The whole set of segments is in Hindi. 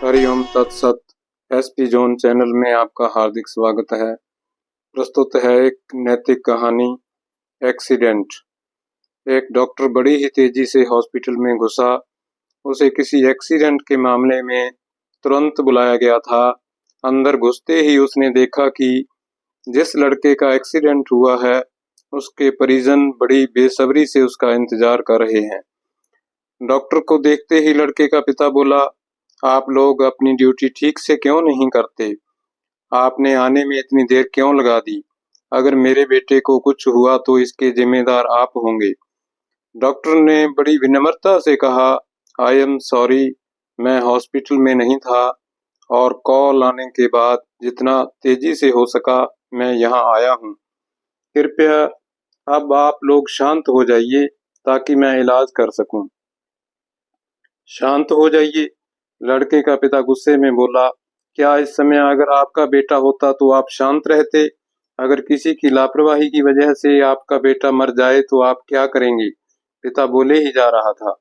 हरिओम तत्सत। एसपी जोन चैनल में आपका हार्दिक स्वागत है। प्रस्तुत है एक नैतिक कहानी, एक्सीडेंट। एक डॉक्टर बड़ी ही तेजी से हॉस्पिटल में घुसा। उसे किसी एक्सीडेंट के मामले में तुरंत बुलाया गया था। अंदर घुसते ही उसने देखा कि जिस लड़के का एक्सीडेंट हुआ है उसके परिजन बड़ी बेसब्री से उसका इंतजार कर रहे हैं। डॉक्टर को देखते ही लड़के का पिता बोला, आप लोग अपनी ड्यूटी ठीक से क्यों नहीं करते? आपने आने में इतनी देर क्यों लगा दी? अगर मेरे बेटे को कुछ हुआ तो इसके जिम्मेदार आप होंगे। डॉक्टर ने बड़ी विनम्रता से कहा, आई एम सॉरी, मैं हॉस्पिटल में नहीं था और कॉल आने के बाद जितना तेजी से हो सका मैं यहाँ आया हूँ। कृपया अब आप लोग शांत हो जाइए ताकि मैं इलाज कर सकूं। शांत हो जाइए, लड़के का पिता गुस्से में बोला, क्या इस समय अगर आपका बेटा होता तो आप शांत रहते? अगर किसी की लापरवाही की वजह से आपका बेटा मर जाए तो आप क्या करेंगे? पिता बोले ही जा रहा था,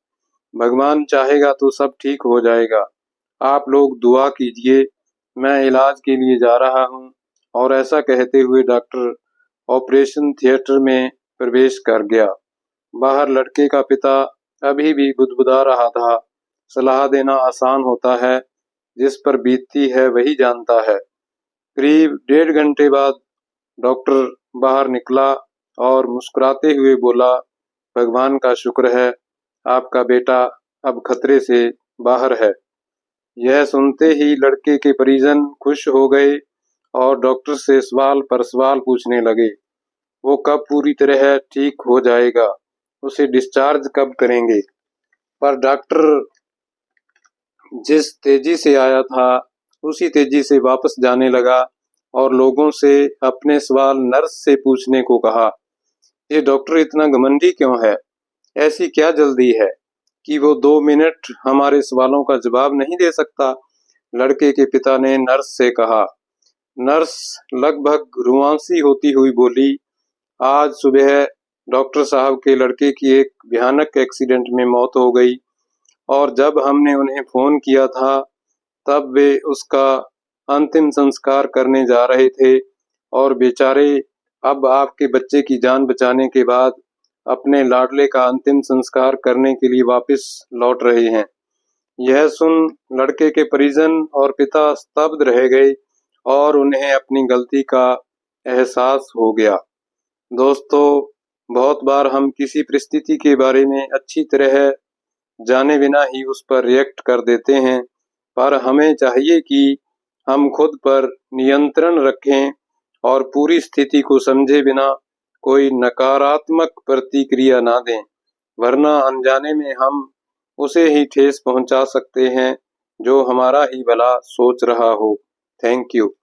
भगवान चाहेगा तो सब ठीक हो जाएगा। आप लोग दुआ कीजिए, मैं इलाज के लिए जा रहा हूँ। और ऐसा कहते हुए डॉक्टर ऑपरेशन थिएटर में प्रवेश कर गया। बाहर लड़के का पिता अभी भी बुदबुदा रहा था। सलाह देना आसान होता है, जिस पर बीतती है वही जानता है। करीब 1.5 घंटे बाद डॉक्टर बाहर निकला और मुस्कुराते हुए बोला, भगवान का शुक्र है, आपका बेटा अब खतरे से बाहर है। यह सुनते ही लड़के के परिजन खुश हो गए और डॉक्टर से सवाल पर सवाल पूछने लगे। वो कब पूरी तरह ठीक हो जाएगा? उसे डिस्चार्ज कब करेंगे? पर डॉक्टर जिस तेजी से आया था उसी तेजी से वापस जाने लगा और लोगों से अपने सवाल नर्स से पूछने को कहा। ये डॉक्टर इतना घमंडी क्यों है? ऐसी क्या जल्दी है कि वो 2 मिनट हमारे सवालों का जवाब नहीं दे सकता? लड़के के पिता ने नर्स से कहा। नर्स लगभग रुआंसी होती हुई बोली, आज सुबह डॉक्टर साहब के लड़के की एक भयानक एक्सीडेंट में मौत हो गई और जब हमने उन्हें फोन किया था तब वे उसका अंतिम संस्कार करने जा रहे थे और बेचारे अब आपके बच्चे की जान बचाने के बाद अपने लाडले का अंतिम संस्कार करने के लिए वापस लौट रहे हैं। यह सुन लड़के के परिजन और पिता स्तब्ध रह गए और उन्हें अपनी गलती का एहसास हो गया। दोस्तों, बहुत बार हम किसी परिस्थिति के बारे में अच्छी तरह जाने बिना ही उस पर रिएक्ट कर देते हैं, पर हमें चाहिए कि हम खुद पर नियंत्रण रखें और पूरी स्थिति को समझे बिना कोई नकारात्मक प्रतिक्रिया ना दें, वरना अनजाने में हम उसे ही ठेस पहुंचा सकते हैं जो हमारा ही भला सोच रहा हो। Thank you.